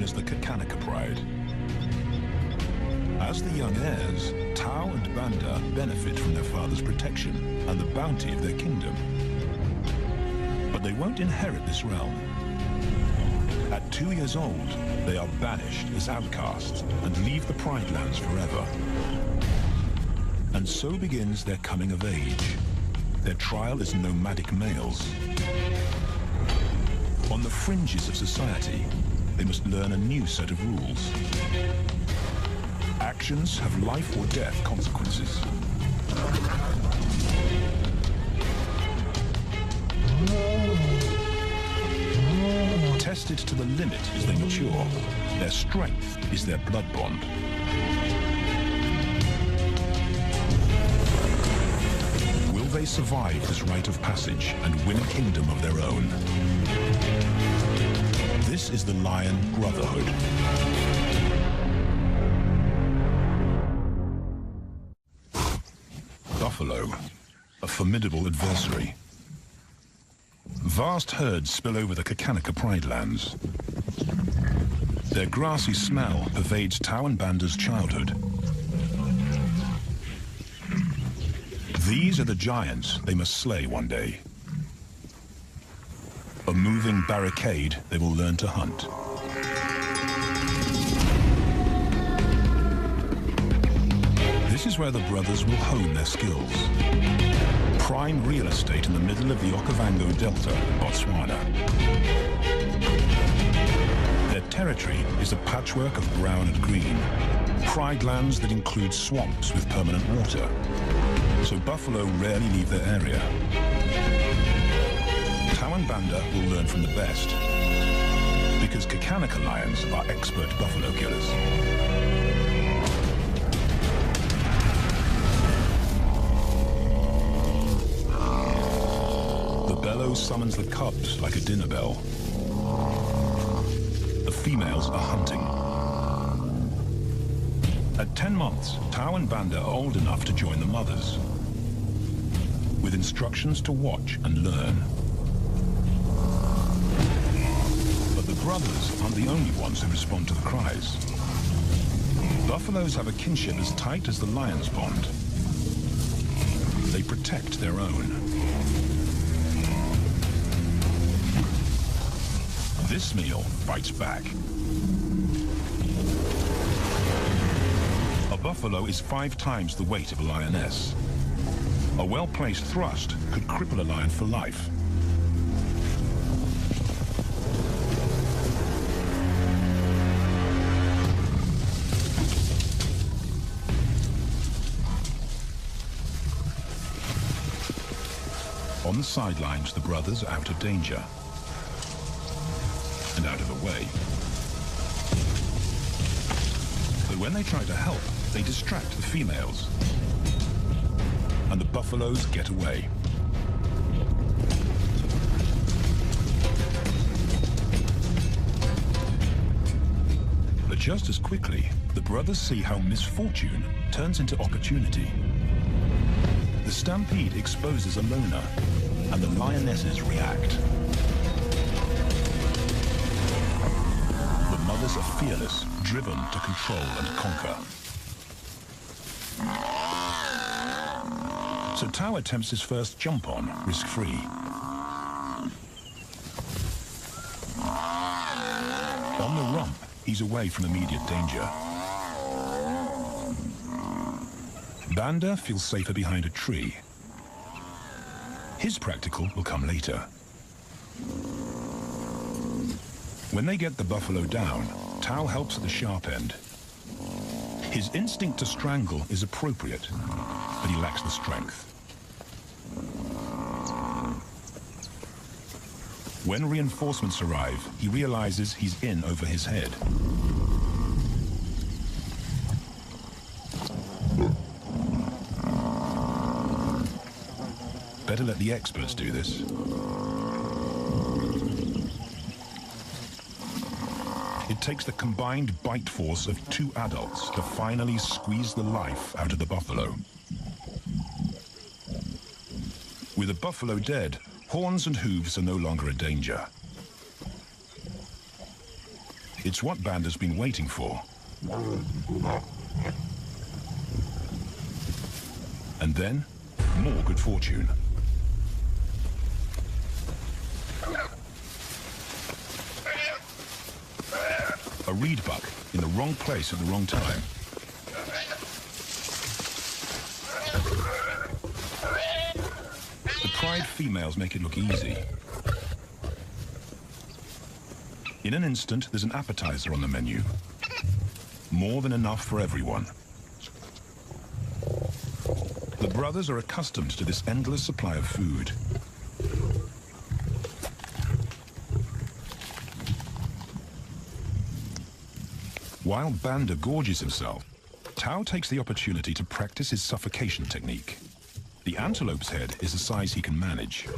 known as the Kakanaka Pride. As the young heirs, Tau and Banda benefit from their father's protection and the bounty of their kingdom. But they won't inherit this realm. At 2 years old, they are banished as outcasts and leave the Pride Lands forever. And so begins their coming of age. Their trial as nomadic males. On the fringes of society, they must learn a new set of rules. Actions have life or death consequences. Tested to the limit as they mature, their strength is their blood bond. Will they survive this rite of passage and win a kingdom of their own? This is the Lion Brotherhood. Buffalo, a formidable adversary. Vast herds spill over the Kakanaka Pride Lands. Their grassy smell pervades Tau and Banda's childhood. These are the giants they must slay one day. A moving barricade they will learn to hunt. This is where the brothers will hone their skills. Prime real estate in the middle of the Okavango Delta in Botswana. Their territory is a patchwork of brown and green. Pride lands that include swamps with permanent water. So buffalo rarely leave their area. Tau and Banda will learn from the best, because Kakanaka lions are expert buffalo killers. The bellow summons the cubs like a dinner bell. The females are hunting. At 10 months, Tau and Banda are old enough to join the mothers, with instructions to watch and learn. But the brothers aren't the only ones who respond to the cries. Buffaloes have a kinship as tight as the lions' bond. They protect their own. This meal fights back. A buffalo is 5 times the weight of a lioness. A well-placed thrust could cripple a lion for life. On the sidelines, the brothers are out of danger and out of the way. But when they try to help, they distract the females, and the buffaloes get away. But just as quickly, the brothers see how misfortune turns into opportunity. The stampede exposes a loner, and the lionesses react. The mothers are fearless, driven to control and conquer. So Tau attempts his first jump on, risk-free. On the rump, he's away from immediate danger. Banda feels safer behind a tree. His practical will come later. When they get the buffalo down, Tau helps at the sharp end. His instinct to strangle is appropriate, but he lacks the strength. When reinforcements arrive, he realizes he's in over his head. Better let the experts do this. It takes the combined bite force of 2 adults to finally squeeze the life out of the buffalo. With the buffalo dead, horns and hooves are no longer a danger. It's what Banda's been waiting for. And then, more good fortune. A reed buck in the wrong place at the wrong time. The pride females make it look easy. In an instant, there's an appetizer on the menu. More than enough for everyone. The brothers are accustomed to this endless supply of food. While Banda gorges himself, Tao takes the opportunity to practice his suffocation technique. The antelope's head is a size he can manage.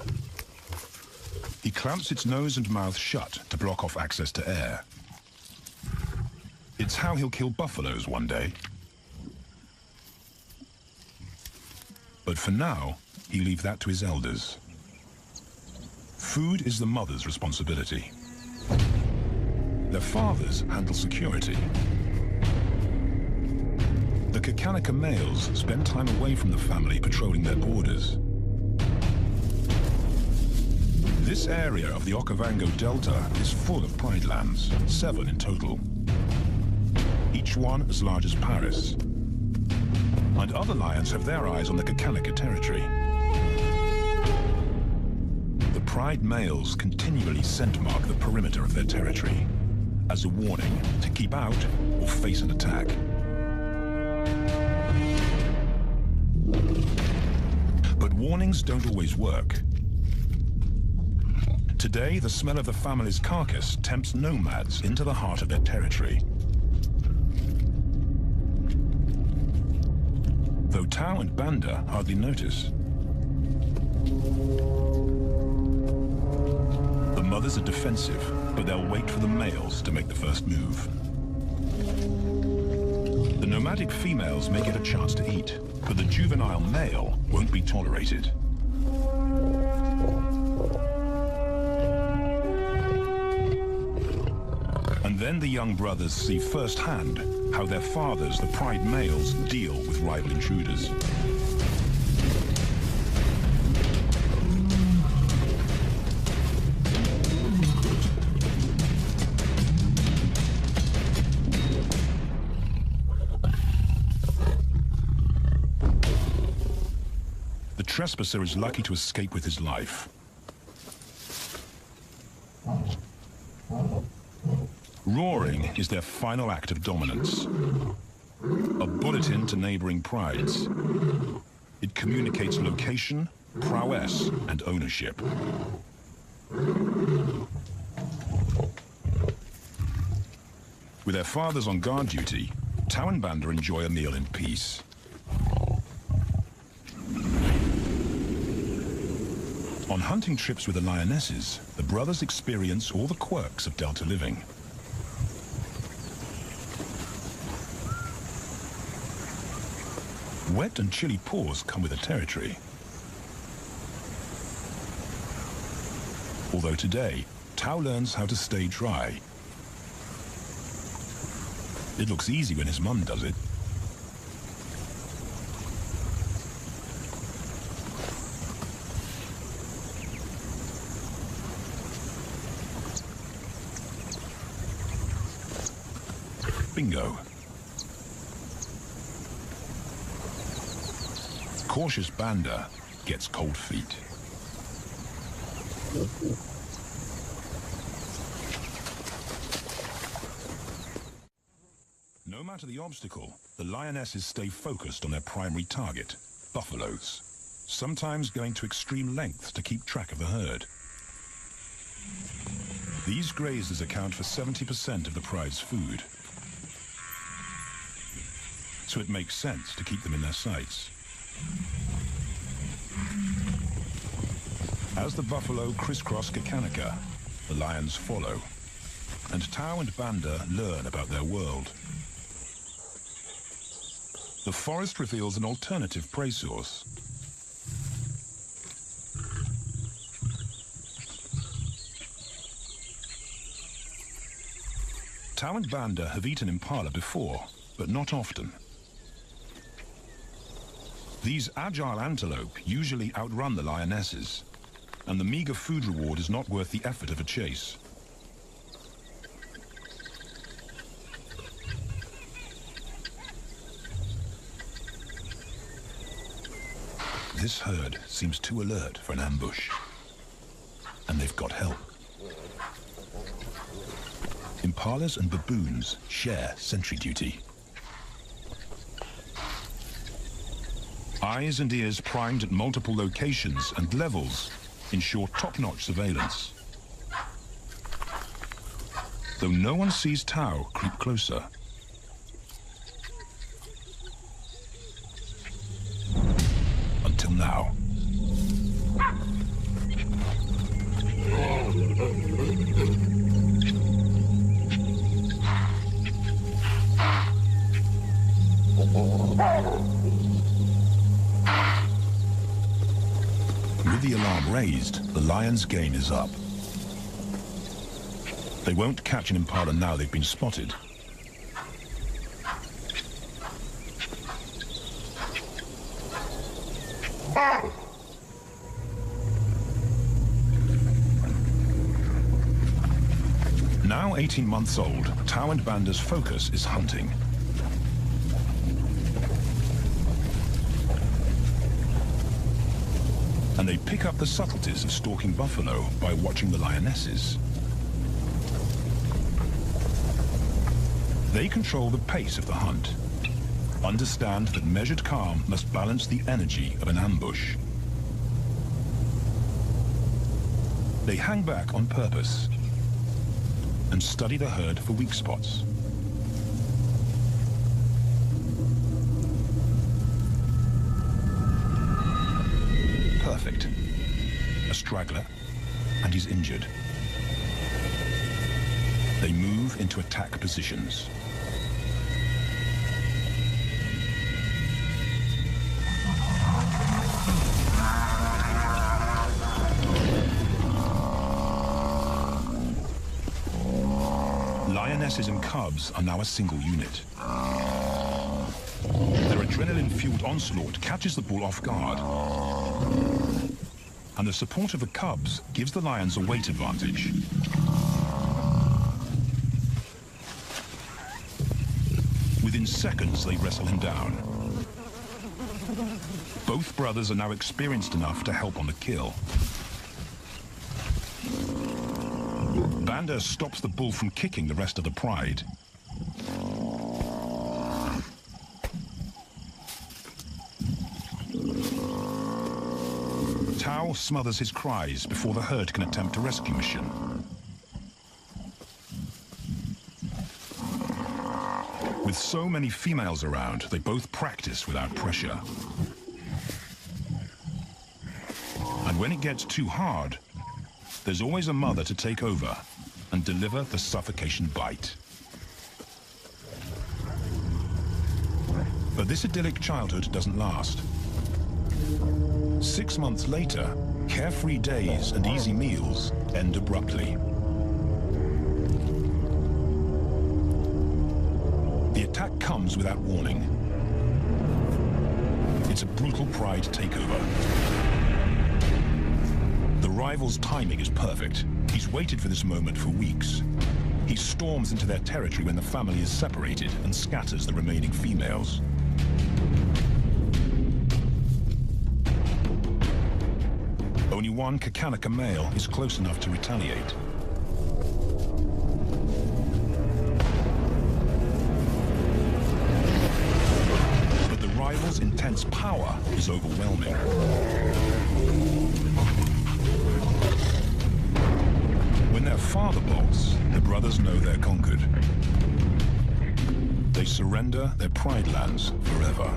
He clamps its nose and mouth shut to block off access to air. It's how he'll kill buffaloes one day. But for now, he leaves that to his elders. Food is the mother's responsibility. Their fathers handle security. The Kakanika males spend time away from the family patrolling their borders. This area of the Okavango Delta is full of pride lands, 7 in total. Each one as large as Paris. And other lions have their eyes on the Kakanika territory. The pride males continually scent mark the perimeter of their territory as a warning to keep out or face an attack. But warnings don't always work. Today, the smell of the family's carcass tempts nomads into the heart of their territory. Though Tao and Banda hardly notice. The mothers are defensive, but they'll wait for the males to make the first move. The nomadic females may get a chance to eat, but the juvenile male won't be tolerated. And then the young brothers see firsthand how their fathers, the pride males, deal with rival intruders. The trespasser is lucky to escape with his life. Roaring is their final act of dominance. A bulletin to neighboring prides. It communicates location, prowess, and ownership. With their fathers on guard duty, Tao and Banda enjoy a meal in peace. On hunting trips with the lionesses, the brothers experience all the quirks of Delta living. Wet and chilly paws come with the territory. Although today, Tao learns how to stay dry. It looks easy when his mum does it. Bingo. Cautious Banda gets cold feet. No matter the obstacle, the lionesses stay focused on their primary target, buffaloes, sometimes going to extreme lengths to keep track of the herd. These grazers account for 70% of the pride's food, so it makes sense to keep them in their sights. As the buffalo crisscross Kakanika, the lions follow, and Tao and Banda learn about their world. The forest reveals an alternative prey source. Tao and Banda have eaten impala before, but not often. These agile antelope usually outrun the lionesses, and the meager food reward is not worth the effort of a chase. This herd seems too alert for an ambush, and they've got help. Impalas and baboons share sentry duty. Eyes and ears primed at multiple locations and levels ensure top-notch surveillance. Though no one sees Tao creep closer. Until now. With the alarm raised, the lion's gain is up. They won't catch an impala now they've been spotted. Now 18 months old, Tao and Banda's focus is hunting. And they pick up the subtleties of stalking buffalo by watching the lionesses. They control the pace of the hunt, understand that measured calm must balance the energy of an ambush. They hang back on purpose and study the herd for weak spots. Perfect. A straggler, and he's injured. They move into attack positions. Lionesses and cubs are now a single unit. Their adrenaline-fueled onslaught catches the bull off guard. And the support of the cubs gives the lions a weight advantage. Within seconds, they wrestle him down. Both brothers are now experienced enough to help on the kill. Banda stops the bull from kicking the rest of the pride. Tao smothers his cries before the herd can attempt a rescue mission. With so many females around, they both practice without pressure. And when it gets too hard, there's always a mother to take over and deliver the suffocation bite. But this idyllic childhood doesn't last. 6 months later, carefree days and easy meals end abruptly. The attack comes without warning. It's a brutal pride takeover. The rival's timing is perfect. He's waited for this moment for weeks. He storms into their territory when the family is separated and scatters the remaining females. Only one Kakanaka male is close enough to retaliate. But the rival's intense power is overwhelming. When their father bolts, the brothers know they're conquered. They surrender their pride lands forever.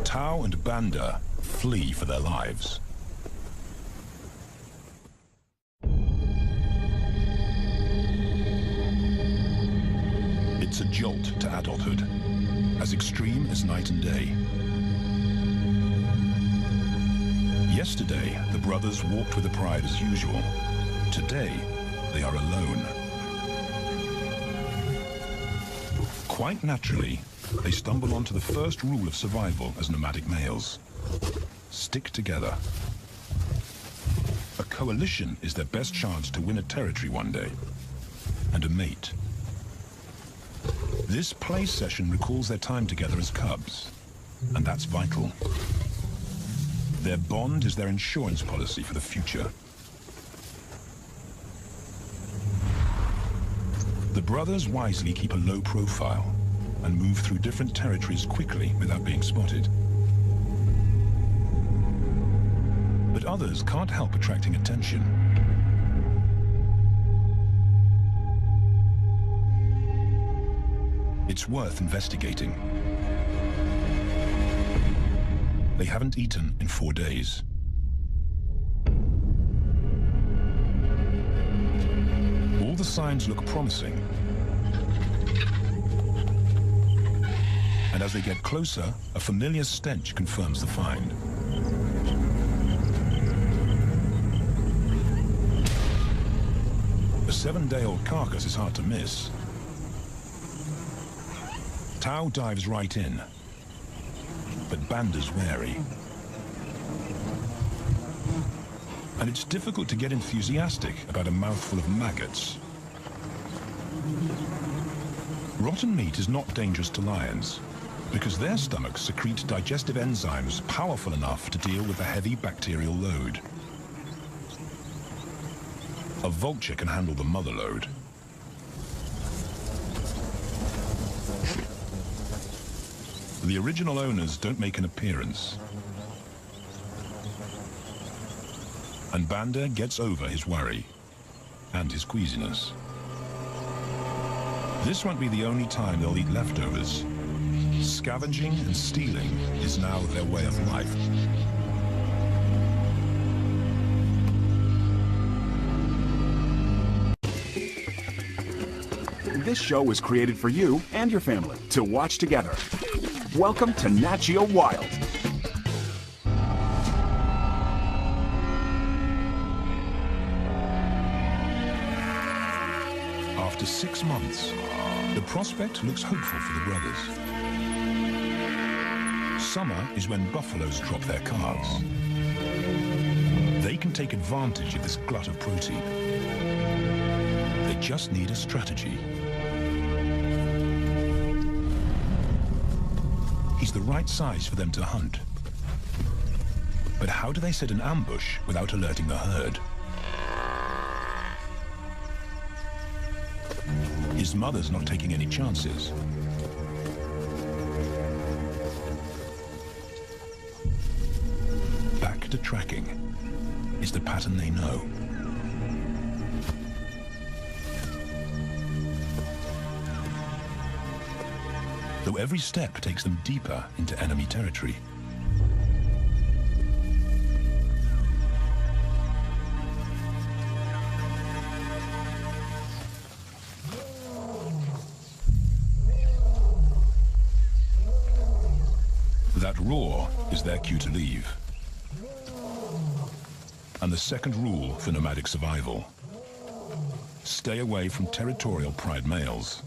Tao and Banda flee for their lives. It's a jolt to adulthood, as extreme as night and day. Yesterday, the brothers walked with the pride as usual. Today, they are alone. Quite naturally, they stumble onto the first rule of survival as nomadic males. Stick together. A coalition is their best chance to win a territory one day, and a mate. This play session recalls their time together as cubs, and that's vital. Their bond is their insurance policy for the future. The brothers wisely keep a low profile and move through different territories quickly without being spotted. But others can't help attracting attention. It's worth investigating. They haven't eaten in 4 days. All the signs look promising. And as they get closer, a familiar stench confirms the find. A 7-day-old carcass is hard to miss. Tao dives right in, but Banda's wary. And it's difficult to get enthusiastic about a mouthful of maggots. Rotten meat is not dangerous to lions, because their stomachs secrete digestive enzymes powerful enough to deal with the heavy bacterial load. A vulture can handle the mother load. The original owners don't make an appearance. And Banda gets over his worry and his queasiness. This won't be the only time they'll eat leftovers. Scavenging and stealing is now their way of life. This show was created for you and your family to watch together. Welcome to Nat Geo Wild. After 6 months, the prospect looks hopeful for the brothers. Summer is when buffaloes drop their calves. They can take advantage of this glut of protein. They just need a strategy. He's the right size for them to hunt. But how do they set an ambush without alerting the herd? His mother's not taking any chances. Back to tracking is the pattern they know. Though every step takes them deeper into enemy territory. That roar is their cue to leave. And the second rule for nomadic survival: stay away from territorial pride males.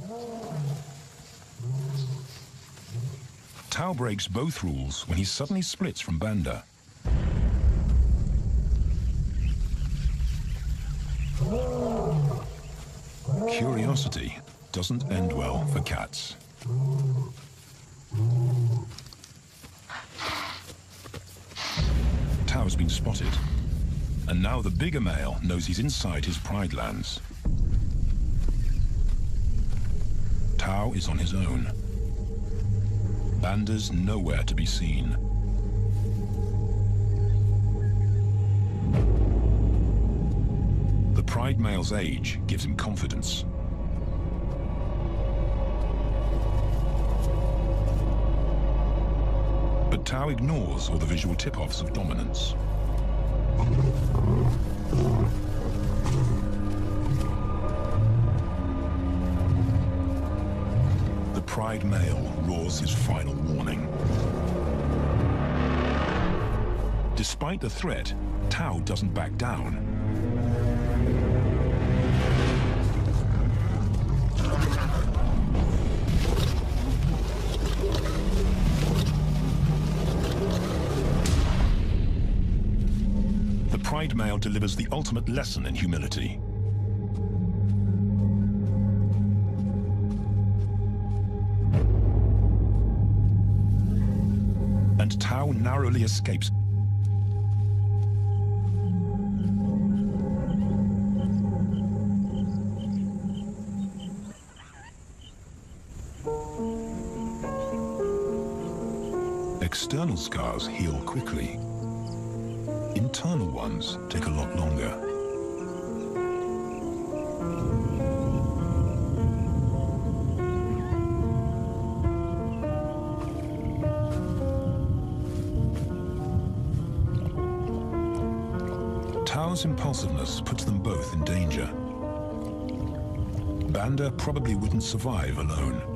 Tao breaks both rules when he suddenly splits from Banda. Curiosity doesn't end well for cats. Tao's been spotted, and now the bigger male knows he's inside his pride lands. Tao is on his own. Banda's nowhere to be seen. The pride male's age gives him confidence. But Tao ignores all the visual tip-offs of dominance. The pride male roars his final warning. Despite the threat, Tao doesn't back down. red male delivers the ultimate lesson in humility. And Tao narrowly escapes. External scars heal quickly. Internal ones take a lot longer. Tao's impulsiveness puts them both in danger. Banda probably wouldn't survive alone.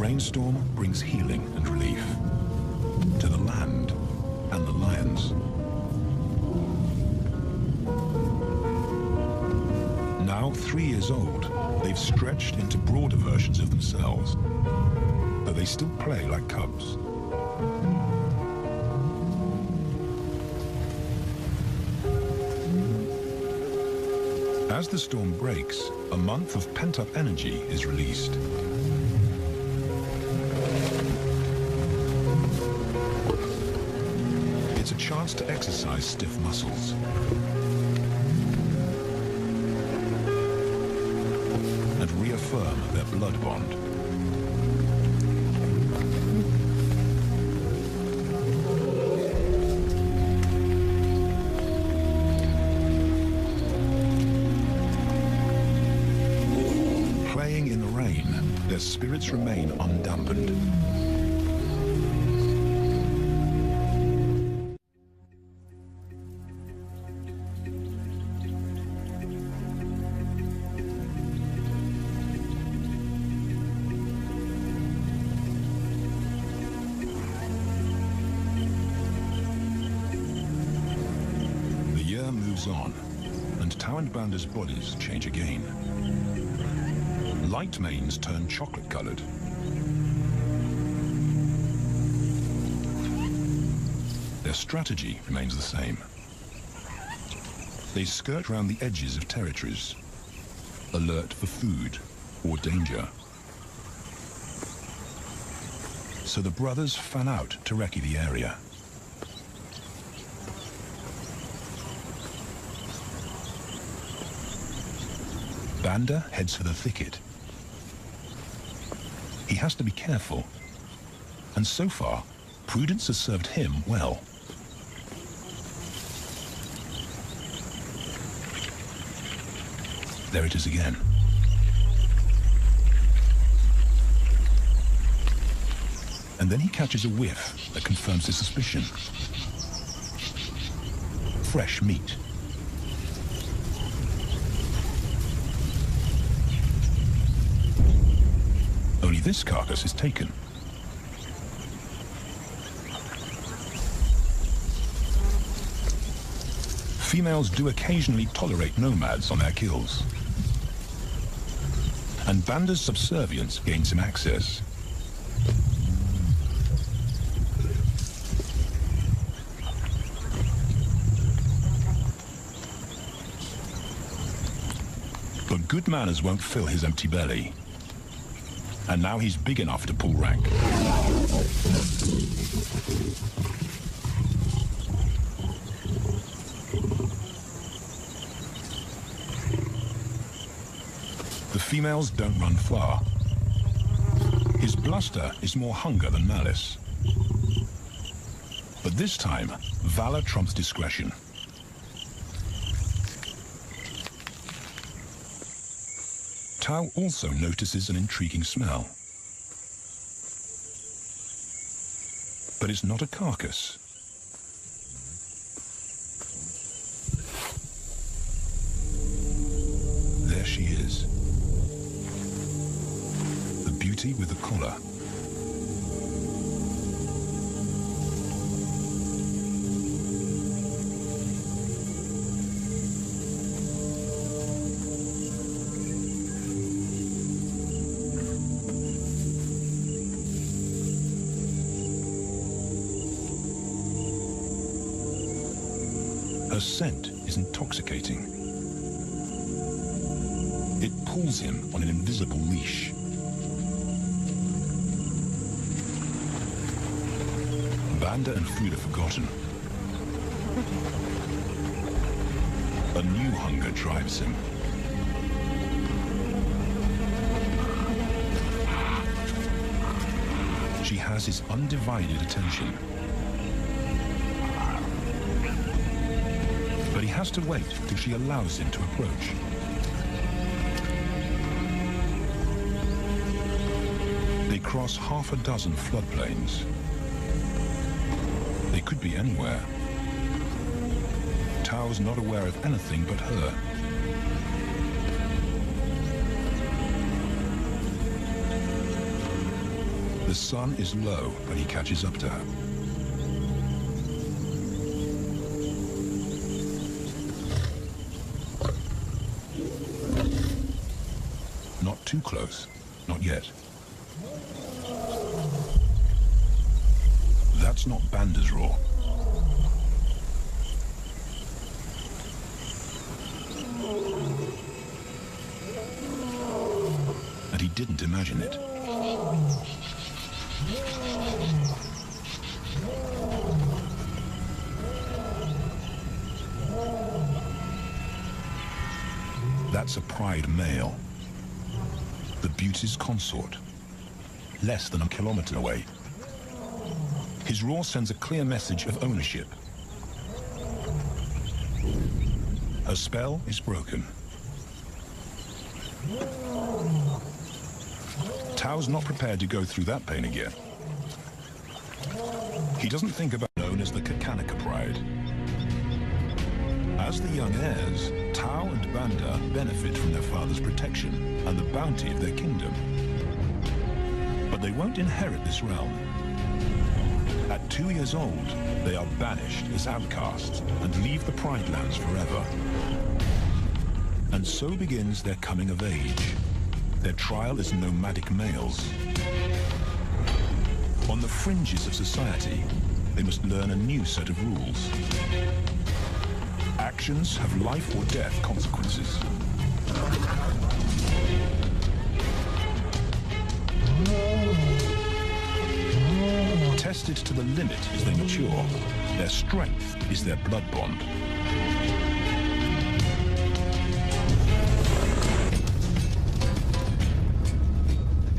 Rainstorm brings healing and relief to the land and the lions. Now 3 years old, they've stretched into broader versions of themselves, though they still play like cubs. As the storm breaks, a month of pent-up energy is released. It's a chance to exercise stiff muscles. And reaffirm their blood bond. Playing in the rain, their spirits remain undampened. On, and Tao and Banda's bodies change again. Light manes turn chocolate-colored. Their strategy remains the same. They skirt round the edges of territories, alert for food or danger. So the brothers fan out to recce the area. Banda heads for the thicket. He has to be careful, and so far, prudence has served him well. There it is again. And then he catches a whiff that confirms his suspicion. Fresh meat. Only this carcass is taken. Females do occasionally tolerate nomads on their kills. And Banda's subservience gains him access. But good manners won't fill his empty belly. And now he's big enough to pull rank. The females don't run far. His bluster is more hunger than malice. But this time, valor trumps discretion. Tao also notices an intriguing smell. But it's not a carcass. There she is. The beauty with the collar. Her scent is intoxicating. It pulls him on an invisible leash. Banda and food are forgotten. A new hunger drives him. She has his undivided attention. But he has to wait till she allows him to approach. They cross half a dozen floodplains. They could be anywhere. Tao's not aware of anything but her. The sun is low when he catches up to her. Not too close, not yet. That's not Banda's roar. And he didn't imagine it. That's a pride male. The beauty's consort. Less than a kilometer away. His roar sends a clear message of ownership. Her spell is broken. Tao's not prepared to go through that pain again. He doesn't think about known as the Kakanaka pride. As the young heirs, Tao and Banda benefit from their father's protection and the bounty of their kingdom. But they won't inherit this realm. At 2 years old, they are banished as outcasts and leave the Pride Lands forever. And so begins their coming of age. Their trial as nomadic males. On the fringes of society, they must learn a new set of rules. Actions have life or death consequences. Tested to the limit as they mature, their strength is their blood bond.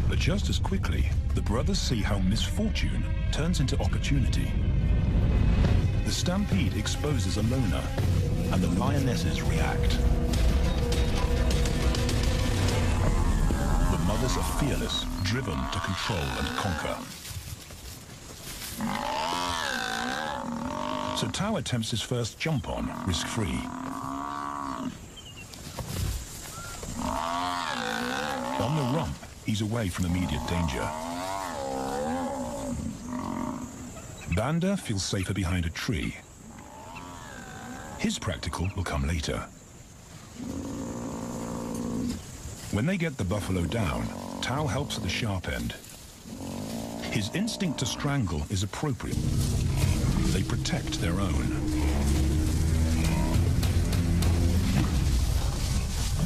But just as quickly, the brothers see how misfortune turns into opportunity. The stampede exposes a loner, and the lionesses react. The mothers are fearless, driven to control and conquer. So Tao attempts his first jump on, risk-free. On the rump, he's away from immediate danger. Banda feels safer behind a tree. His practical will come later. When they get the buffalo down, Tao helps at the sharp end. His instinct to strangle is appropriate. They protect their own.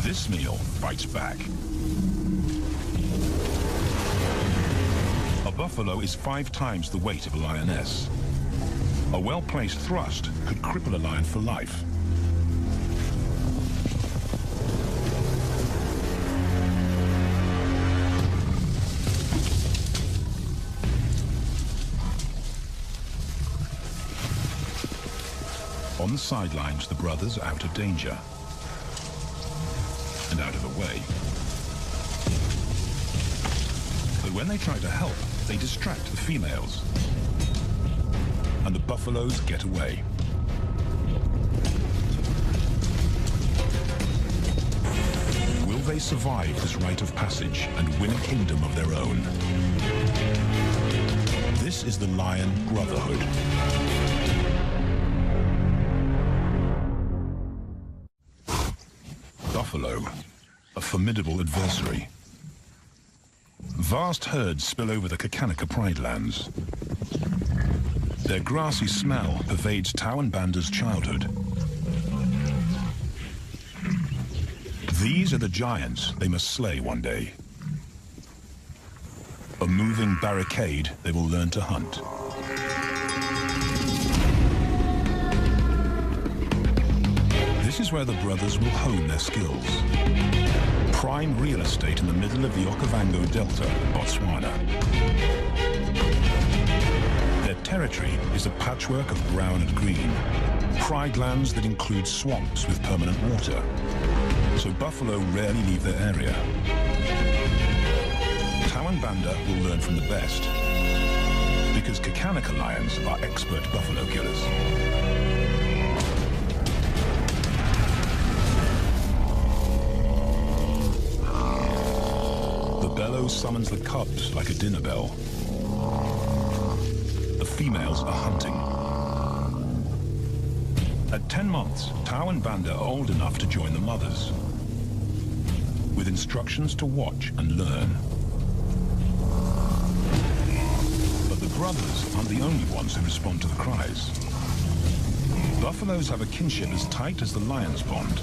This meal bites back. A buffalo is 5 times the weight of a lioness. A well-placed thrust could cripple a lion for life. On the sidelines, the brothers are out of danger and out of the way. But when they try to help, they distract the females, and the buffaloes get away. Will they survive this rite of passage and win a kingdom of their own? This is the Lion Brotherhood. Buffalo, a formidable adversary. Vast herds spill over the Kakanaka Pride Lands. Their grassy smell pervades Tao and Banda's childhood. These are the giants they must slay one day. A moving barricade they will learn to hunt. This is where the brothers will hone their skills. Prime real estate in the middle of the Okavango Delta, Botswana. Their territory is a patchwork of brown and green. Pride lands that include swamps with permanent water. So buffalo rarely leave their area. Tawan Banda will learn from the best, because Kakanaka lions are expert buffalo killers. The bellow summons the cubs like a dinner bell. The females are hunting. At 10 months, Tawan Banda are old enough to join the mothers, with instructions to watch and learn. But the brothers aren't the only ones who respond to the cries. Buffaloes have a kinship as tight as the lions bond.